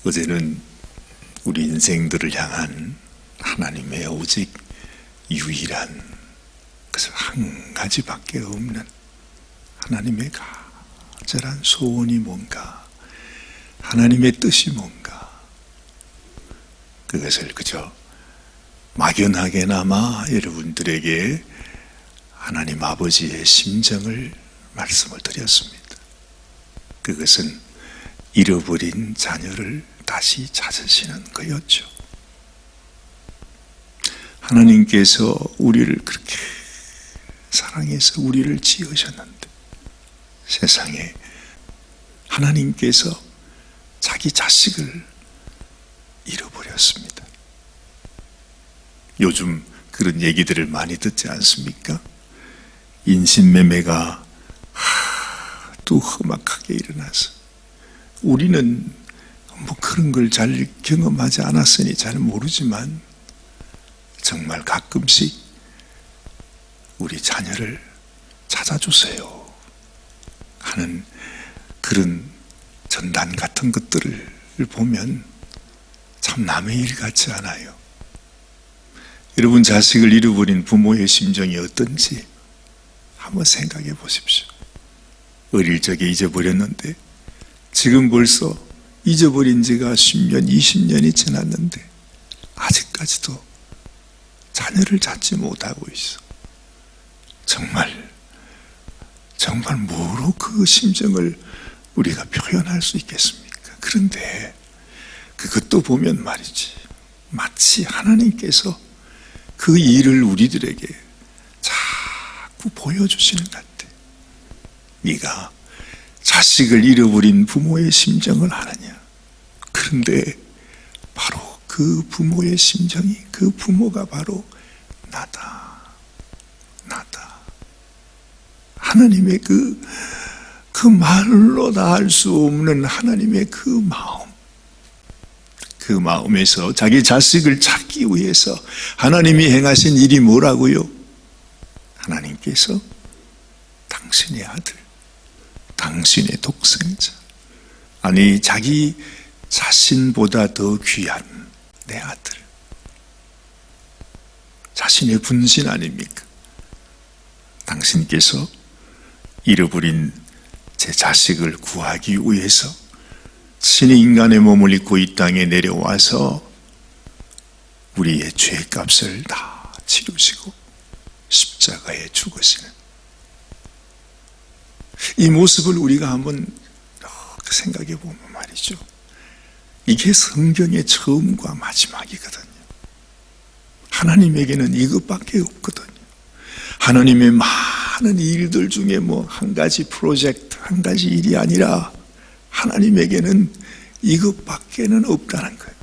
어제는 우리 인생들을 향한 하나님의 오직 유일한, 그래서 한 가지밖에 없는 하나님의 간절한 소원이 뭔가, 하나님의 뜻이 뭔가, 그것을 그저 막연하게나마 여러분들에게 하나님 아버지의 심정을 말씀을 드렸습니다. 그것은 잃어버린 자녀를 다시 찾으시는 거였죠. 하나님께서 우리를 그렇게 사랑해서 우리를 지으셨는데, 세상에 하나님께서 자기 자식을 잃어버렸습니다. 요즘 그런 얘기들을 많이 듣지 않습니까? 인신매매가 또 험악하게 일어나서, 우리는 뭐 그런 걸 잘 경험하지 않았으니 잘 모르지만 정말 가끔씩 우리 자녀를 찾아주세요 하는 그런 전단 같은 것들을 보면 참 남의 일 같지 않아요. 여러분, 자식을 잃어버린 부모의 심정이 어떤지 한번 생각해 보십시오. 어릴 적에 잊어버렸는데 지금 벌써 잊어버린 지가 10년, 20년이 지났는데 아직까지도 자녀를 찾지 못하고 있어. 정말 뭐로 그 심정을 우리가 표현할 수 있겠습니까? 그런데 그것도 보면 말이지, 마치 하나님께서 그 일을 우리들에게 자꾸 보여주시는 것 같아. 네가 자식을 잃어버린 부모의 심정을 아느냐? 그런데 바로 그 부모의 심정이, 그 부모가 바로 나다. 하나님의 그 말로 다 할 수 없는 하나님의 그 마음, 그 마음에서 자기 자식을 찾기 위해서 하나님이 행하신 일이 뭐라고요? 하나님께서 당신의 아들, 당신의 독생자, 아니 자기 자신보다 더 귀한 내 아들, 자신의 분신 아닙니까? 당신께서 잃어버린 제 자식을 구하기 위해서 친히 인간의 몸을 입고 이 땅에 내려와서 우리의 죄값을 다 치르시고 십자가에 죽으시는 이 모습을 우리가 한번 생각해 보면 말이죠, 이게 성경의 처음과 마지막이거든요. 하나님에게는 이것밖에 없거든요. 하나님의 많은 일들 중에 뭐 한 가지 프로젝트, 한 가지 일이 아니라 하나님에게는 이것밖에는 없다는 거예요.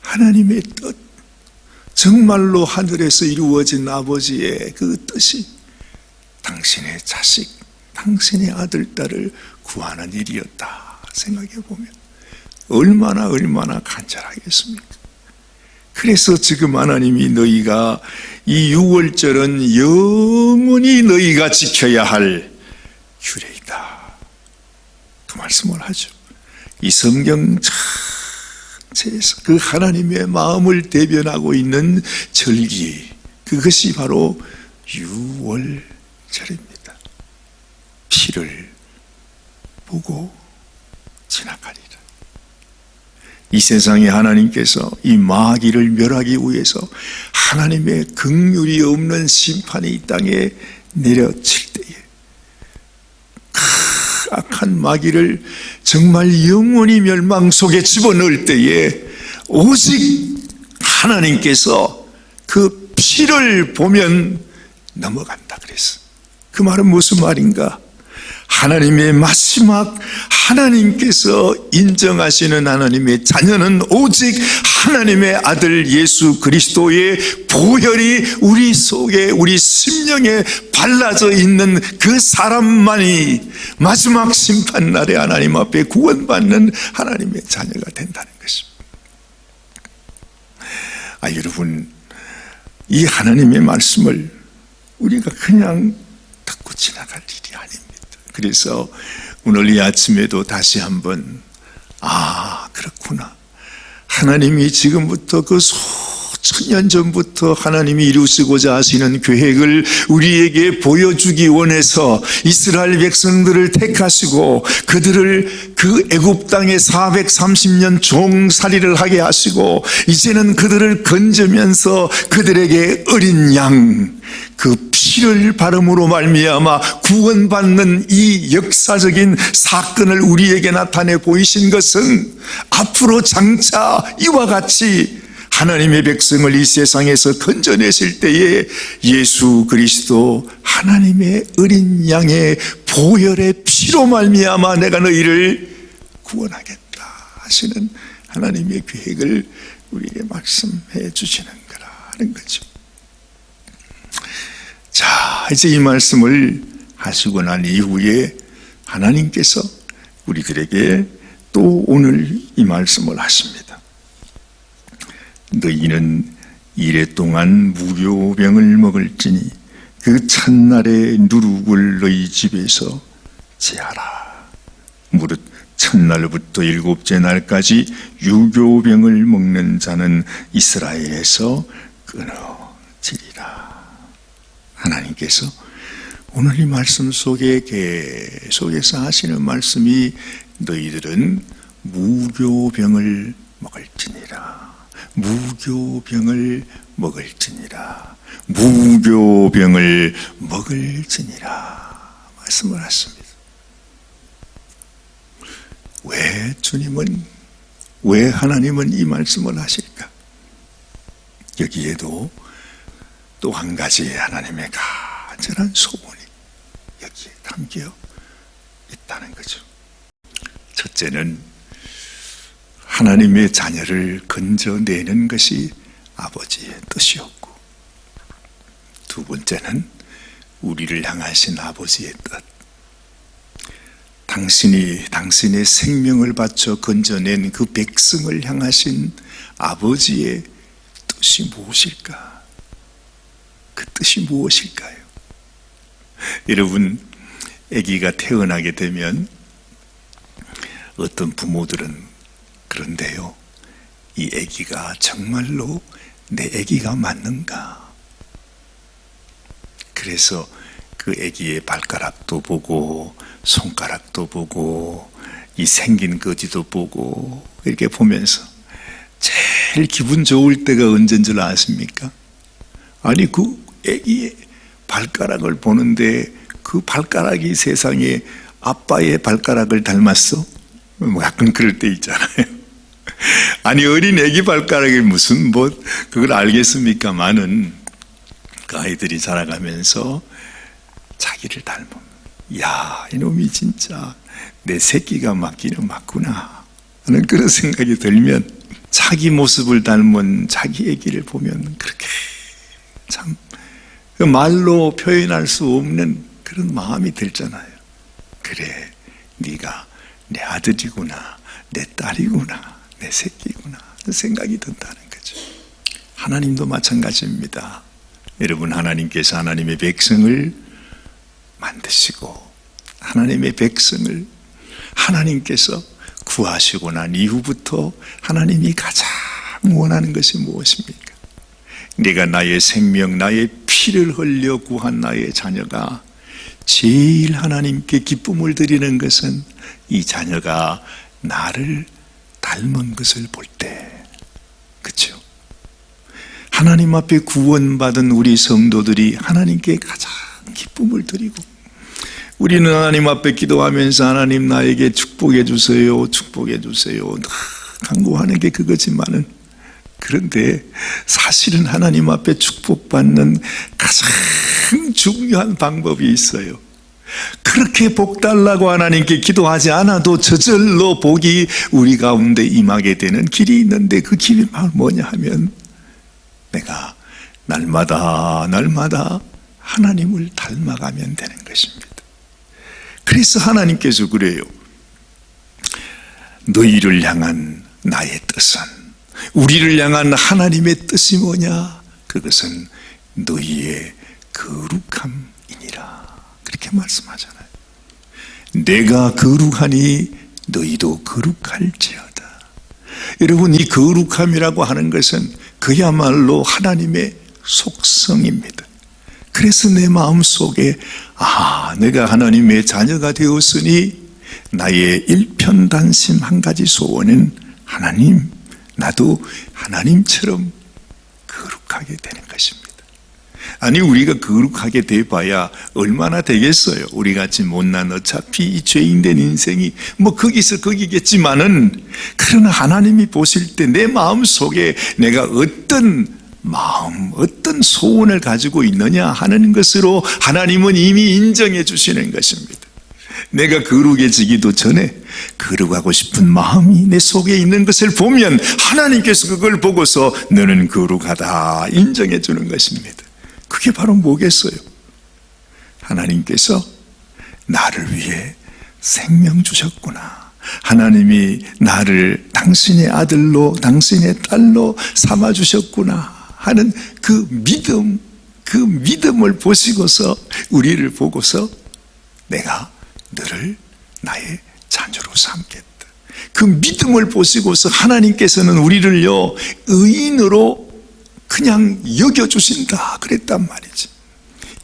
하나님의 뜻, 정말로 하늘에서 이루어진 아버지의 그 뜻이 당신의 자식, 당신의 아들, 딸을 구하는 일이었다 생각해 보면 얼마나 간절하겠습니까? 그래서 지금 하나님이 너희가 이 6월절은 영원히 너희가 지켜야 할 규례이다, 그 말씀을 하죠. 이 성경 전체에서 그 하나님의 마음을 대변하고 있는 절기, 그것이 바로 6월절입니다. 피를 보고 지나가리라. 이 세상에 하나님께서 이 마귀를 멸하기 위해서 하나님의 긍휼이 없는 심판이 이 땅에 내려칠 때에, 그 악한 마귀를 정말 영원히 멸망 속에 집어넣을 때에 오직 하나님께서 그 피를 보면 넘어간다 그랬어. 그 말은 무슨 말인가? 하나님의 마지막, 하나님께서 인정하시는 하나님의 자녀는 오직 하나님의 아들 예수 그리스도의 보혈이 우리 속에, 우리 심령에 발라져 있는 그 사람만이 마지막 심판날에 하나님 앞에 구원받는 하나님의 자녀가 된다는 것입니다. 여러분, 이 하나님의 말씀을 우리가 그냥 듣고 지나갈 일이 아닙니다. 그래서 오늘 이 아침에도 다시 한번 그렇구나, 하나님이 지금부터 그 수천년 전부터 하나님이 이루시고자 하시는 계획을 우리에게 보여주기 원해서 이스라엘 백성들을 택하시고 그들을 그 애굽 땅에 430년 종살이를 하게 하시고 이제는 그들을 건져면서 그들에게 어린 양 그 피를 바름으로 말미암아 구원받는 이 역사적인 사건을 우리에게 나타내 보이신 것은 앞으로 장차 이와 같이 하나님의 백성을 이 세상에서 건져내실 때에 예수 그리스도 하나님의 어린 양의 보혈의 피로 말미암아 내가 너희를 구원하겠다 하시는 하나님의 계획을 우리에게 말씀해 주시는 거라는 거죠. 자, 이제 이 말씀을 하시고 난 이후에 하나님께서 우리들에게 또 오늘 이 말씀을 하십니다. 너희는 이래 동안 무교병을 먹을지니 그 첫날의 누룩을 너희 집에서 제하라. 무릇 첫날부터 일곱째 날까지 유교병을 먹는 자는 이스라엘에서 끊어지리라. 하나님께서 오늘 이 말씀 속에 계속해서 하시는 말씀이 너희들은 무교병을 먹을지니라. 무교병을 먹을지니라. 무교병을 먹을지니라 말씀을 하십니다. 왜 주님은, 왜 하나님은 이 말씀을 하실까? 여기에도 또 한 가지 하나님의 간절한 소원이 여기에 담겨 있다는 거죠. 첫째는 하나님의 자녀를 건져내는 것이 아버지의 뜻이었고, 두 번째는 우리를 향하신 아버지의 뜻, 당신이 당신의 생명을 바쳐 건져낸 그 백성을 향하신 아버지의 뜻이 무엇일까? 그 뜻이 무엇일까요? 여러분, 아기가 태어나게 되면 어떤 부모들은 그런데요, 이 아기가 정말로 내 아기가 맞는가? 그래서 그 아기의 발가락도 보고 손가락도 보고 이 생긴 거지도 보고 이렇게 보면서 제일 기분 좋을 때가 언제인 줄 아십니까? 아니, 그 아기의 발가락을 보는데 그 발가락이 세상에 아빠의 발가락을 닮았어? 뭐 약간 그럴 때 있잖아요. 아니, 어린 아기 발가락이 무슨 그걸 알겠습니까마는 그 아이들이 자라가면서 자기를 닮은, 야, 이놈이 진짜 내 새끼가 맞기는 맞구나 하는 그런 생각이 들면 자기 모습을 닮은 자기 아기를 보면 그렇게 참 말로 표현할 수 없는 그런 마음이 들잖아요. 그래, 네가 내 아들이구나, 내 딸이구나, 내 새끼구나 생각이 든다는 거죠. 하나님도 마찬가지입니다. 여러분, 하나님께서 하나님의 백성을 만드시고 하나님의 백성을 하나님께서 구하시고 난 이후부터 하나님이 가장 원하는 것이 무엇입니까? 내가 나의 생명, 나의 피를 흘려 구한 나의 자녀가 제일 하나님께 기쁨을 드리는 것은 이 자녀가 나를 닮은 것을 볼 때, 그렇죠? 하나님 앞에 구원받은 우리 성도들이 하나님께 가장 기쁨을 드리고, 우리는 하나님 앞에 기도하면서 하나님 나에게 축복해 주세요, 축복해 주세요 간구하는 게 그거지만은, 그런데 사실은 하나님 앞에 축복받는 가장 중요한 방법이 있어요. 그렇게 복 달라고 하나님께 기도하지 않아도 저절로 복이 우리 가운데 임하게 되는 길이 있는데, 그 길이 뭐냐 하면 내가 날마다 하나님을 닮아가면 되는 것입니다. 그래서 하나님께서 그래요. 너희를 향한 나의 뜻은, 우리를 향한 하나님의 뜻이 뭐냐? 그것은 너희의 거룩함이니라. 그렇게 말씀하잖아요. 내가 거룩하니 너희도 거룩할지어다. 여러분, 이 거룩함이라고 하는 것은 그야말로 하나님의 속성입니다. 그래서 내 마음속에 내가 하나님의 자녀가 되었으니 나의 일편단심 한 가지 소원은 하나님, 나도 하나님처럼 거룩하게 되는 것입니다. 아니, 우리가 거룩하게 돼봐야 얼마나 되겠어요? 우리같이 못난 어차피 이 죄인된 인생이 거기서 거기겠지만은, 그러나 하나님이 보실 때 내 마음속에 내가 어떤 마음, 어떤 소원을 가지고 있느냐 하는 것으로 하나님은 이미 인정해 주시는 것입니다. 내가 거룩해지기도 전에 거룩하고 싶은 마음이 내 속에 있는 것을 보면 하나님께서 그걸 보고서 너는 거룩하다 인정해 주는 것입니다. 그게 바로 뭐겠어요? 하나님께서 나를 위해 생명 주셨구나. 하나님이 나를 당신의 아들로, 당신의 딸로 삼아주셨구나 하는 그 믿음을 보시고서, 우리를 보고서 내가 너를 나의 자녀로 삼겠다. 그 믿음을 보시고서 하나님께서는 우리를요, 의인으로 그냥 여겨주신다 그랬단 말이지.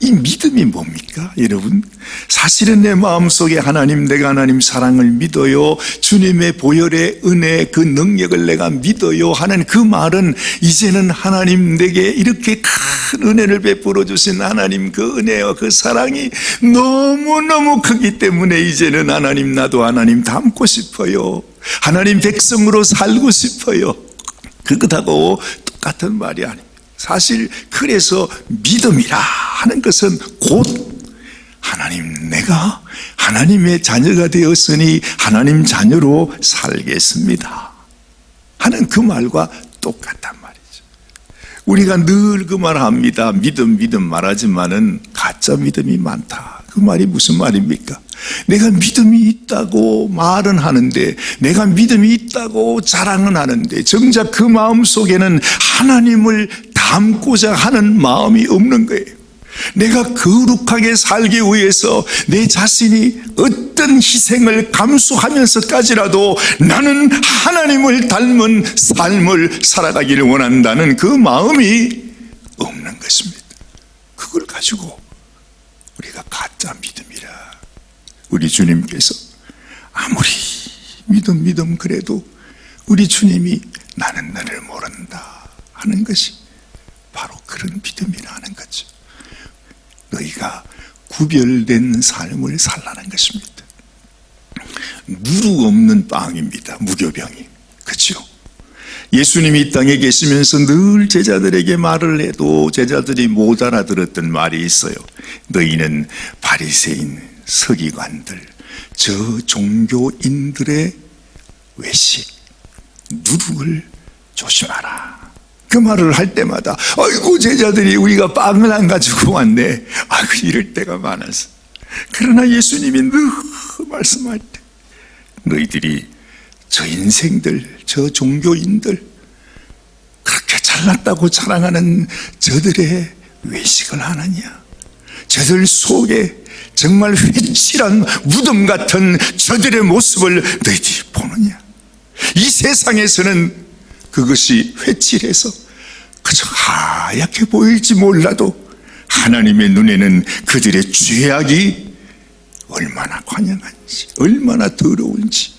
이 믿음이 뭡니까, 여러분? 사실은 내 마음속에 하나님, 내가 하나님 사랑을 믿어요, 주님의 보혈의 은혜, 그 능력을 내가 믿어요 하는 그 말은, 이제는 하나님 내게 이렇게 큰 은혜를 베풀어 주신 하나님 그 은혜와 그 사랑이 너무너무 크기 때문에 이제는 하나님, 나도 하나님 닮고 싶어요, 하나님 백성으로 살고 싶어요. 그것하고 똑같은 말이 아닙니다. 사실 그래서 믿음이라 하는 것은 곧 하나님, 내가 하나님의 자녀가 되었으니 하나님 자녀로 살겠습니다 하는 그 말과 똑같단 말이죠. 우리가 늘 그 말 합니다. 믿음 말하지만은 가짜 믿음이 많다. 그 말이 무슨 말입니까? 내가 믿음이 있다고 말은 하는데, 내가 믿음이 있다고 자랑은 하는데, 정작 그 마음 속에는 하나님을 닮고자 하는 마음이 없는 거예요. 내가 거룩하게 살기 위해서 내 자신이 어떤 희생을 감수하면서까지라도 나는 하나님을 닮은 삶을 살아가기를 원한다는 그 마음이 없는 것입니다. 그걸 가지고 우리가 가짜 믿음이라, 우리 주님께서 아무리 믿음 그래도 우리 주님이 나는 너를 모른다 하는 것이 바로 그런 믿음이라는 거죠. 너희가 구별된 삶을 살라는 것입니다. 누룩 없는 빵입니다. 무교병이. 그렇죠? 예수님이 이 땅에 계시면서 늘 제자들에게 말을 해도 제자들이 못 알아들었던 말이 있어요. 너희는 바리새인, 서기관들, 저 종교인들의 외식, 누룩을 조심하라. 그 말을 할 때마다 아이고, 제자들이 우리가 빵을 안 가지고 왔네, 아이고, 이럴 때가 많아서. 그러나 예수님이 늘 말씀할 때 너희들이 저 인생들, 저 종교인들, 그렇게 잘났다고 자랑하는 저들의 외식을 하느냐, 저들 속에 정말 회칠한 무덤 같은 저들의 모습을 너희들이 보느냐. 이 세상에서는 그것이 회칠해서 그저 하얗게 보일지 몰라도 하나님의 눈에는 그들의 죄악이 얼마나 관영한지, 얼마나 더러운지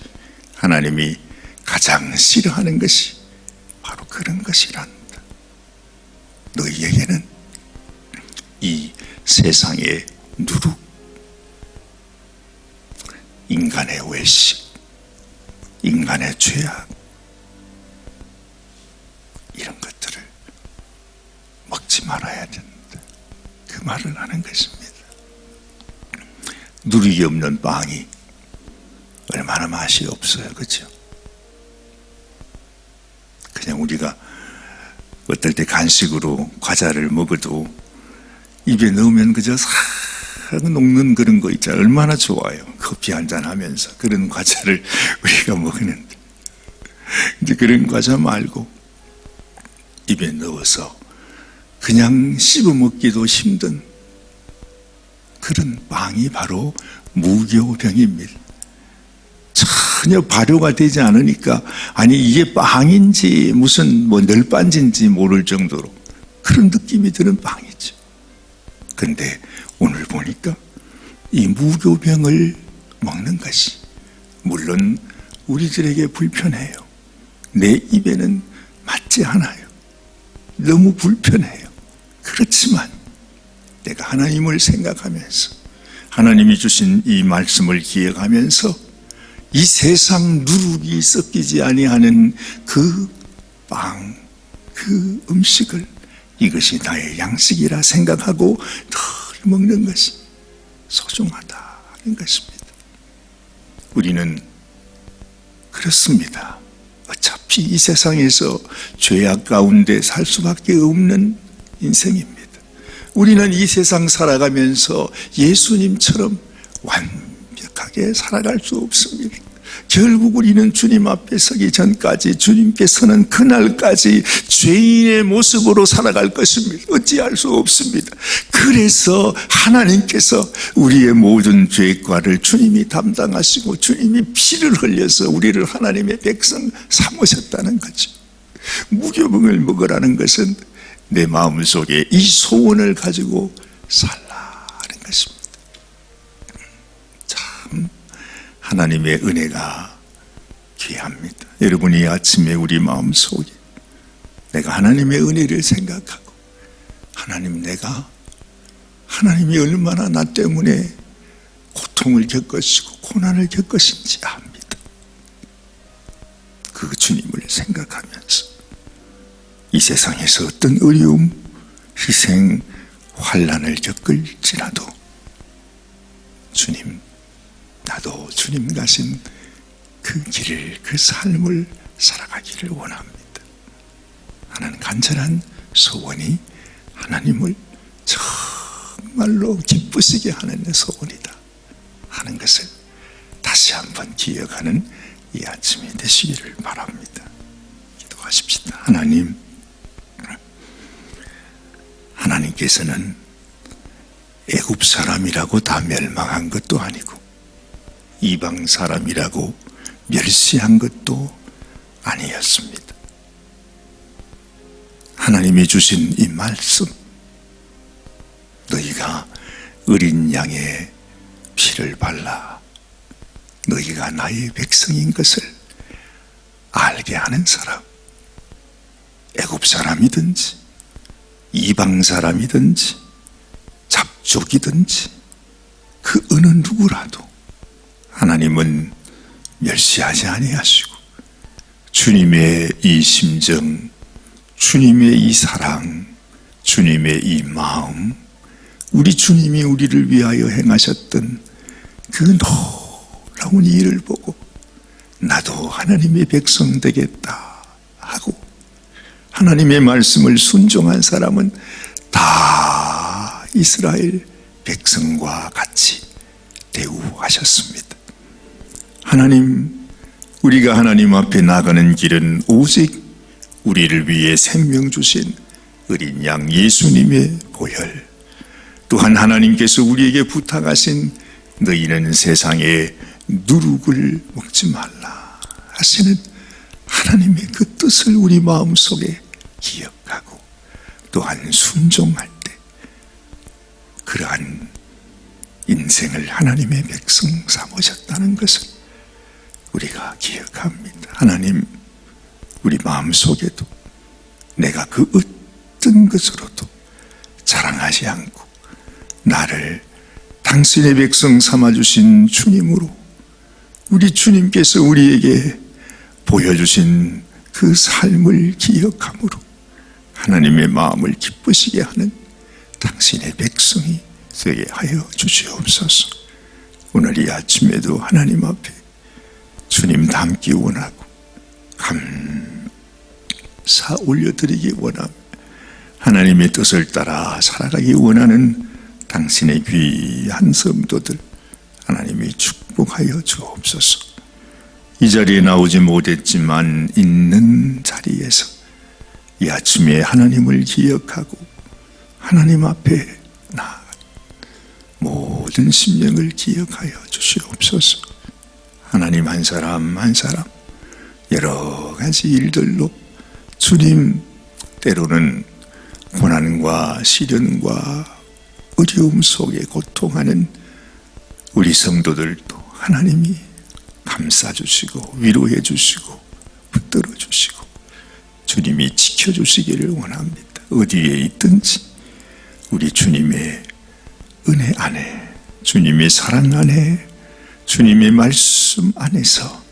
하나님이 가장 싫어하는 것이 바로 그런 것이란다. 너희에게는 이 세상의 누룩, 인간의 외식, 인간의 죄악, 이런 것들을 먹지 말아야 된다. 그 말을 하는 것입니다. 누룩이 없는 빵이 얼마나 맛이 없어요. 그렇죠? 그냥 우리가 어떨 때 간식으로 과자를 먹어도 입에 넣으면 그저 싹 녹는 그런 거 있잖아요. 얼마나 좋아요. 커피 한잔 하면서 그런 과자를 우리가 먹는데, 이제 그런 과자 말고 입에 넣어서 그냥 씹어 먹기도 힘든 그런 빵이 바로 무교병입니다. 전혀 발효가 되지 않으니까 아니 이게 빵인지 무슨 뭐 널빤지인지 모를 정도로 그런 느낌이 드는 빵이죠. 근데 오늘 보니까 이 무교병을 먹는 것이 물론 우리들에게 불편해요. 내 입에는 맞지 않아요. 너무 불편해요. 그렇지만 내가 하나님을 생각하면서 하나님이 주신 이 말씀을 기억하면서 이 세상 누룩이 섞이지 아니하는 그 빵, 그 음식을 이것이 나의 양식이라 생각하고 늘 먹는 것이 소중하다는 것입니다. 우리는 그렇습니다. 어차피 이 세상에서 죄악 가운데 살 수밖에 없는 인생입니다. 우리는 이 세상 살아가면서 예수님처럼 완벽하게 살아갈 수 없습니다. 결국 우리는 주님 앞에 서기 전까지 주님께서는 그날까지 죄인의 모습으로 살아갈 것입니다. 어찌할 수 없습니다. 그래서 하나님께서 우리의 모든 죄과를 주님이 담당하시고 주님이 피를 흘려서 우리를 하나님의 백성 삼으셨다는 거죠. 무교병을 먹으라는 것은 내 마음속에 이 소원을 가지고 살라는 것입니다. 참 하나님의 은혜가 귀합니다. 여러분이 아침에 우리 마음속에 내가 하나님의 은혜를 생각하고 하나님이 얼마나 나 때문에 고통을 겪으시고 고난을 겪으신지 압니다. 그 주님을 생각하면서 이 세상에서 어떤 어려움, 희생, 환난을 겪을지라도 주님, 나도 주님 가신 그 길을, 그 삶을 살아가기를 원합니다. 하는 간절한 소원이 하나님을 정말로 기쁘시게 하는 소원이다 하는 것을 다시 한번 기억하는 이 아침이 되시기를 바랍니다. 기도하십시다. 하나님께서는 애굽 사람이라고 다 멸망한 것도 아니고 이방 사람이라고 멸시한 것도 아니었습니다. 하나님이 주신 이 말씀, 너희가 어린 양의 피를 발라 너희가 나의 백성인 것을 알게 하는 사람, 애굽 사람이든지 이방 사람이든지 잡족이든지 그 어느 누구라도 하나님은 멸시하지 아니하시고 주님의 이 심정, 주님의 이 사랑, 주님의 이 마음, 우리 주님이 우리를 위하여 행하셨던 그 놀라운 일을 보고 나도 하나님의 백성 되겠다 하고 하나님의 말씀을 순종한 사람은 다 이스라엘 백성과 같이 대우하셨습니다. 하나님, 우리가 하나님 앞에 나가는 길은 오직 우리를 위해 생명 주신 어린 양 예수님의 보혈, 또한 하나님께서 우리에게 부탁하신 너희는 세상에 누룩을 먹지 말라 하시는 하나님의 그 뜻을 우리 마음속에 기억하고 또한 순종할 때 그러한 인생을 하나님의 백성 삼으셨다는 것을 우리가 기억합니다. 하나님, 우리 마음속에도 내가 그 어떤 것으로도 자랑하지 않고 나를 당신의 백성 삼아주신 주님으로 우리 주님께서 우리에게 보여주신 그 삶을 기억함으로 하나님의 마음을 기쁘시게 하는 당신의 백성이 되게 하여 주시옵소서. 오늘 이 아침에도 하나님 앞에 주님 닮기 원하고 감사 올려드리기 원하고 하나님의 뜻을 따라 살아가기 원하는 당신의 귀한 성도들 하나님이 축복하여 주옵소서. 이 자리에 나오지 못했지만 있는 자리에서 이 아침에 하나님을 기억하고 하나님 앞에 나아가 모든 심령을 기억하여 주시옵소서. 하나님 한 사람 한 사람 여러 가지 일들로 주님, 때로는 고난과 시련과 어려움 속에 고통하는 우리 성도들도 하나님이 감싸주시고 위로해 주시고 붙들어 주시고 주님이 지켜주시기를 원합니다. 어디에 있든지 우리 주님의 은혜 안에, 주님의 사랑 안에, 주님의 말씀 안에서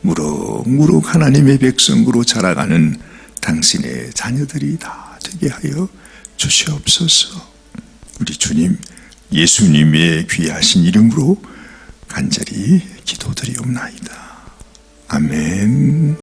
무럭무럭 하나님의 백성으로 자라가는 당신의 자녀들이 다 되게 하여 주시옵소서. 우리 주님 예수님의 귀하신 이름으로 간절히 기도드리옵나이다. 아멘.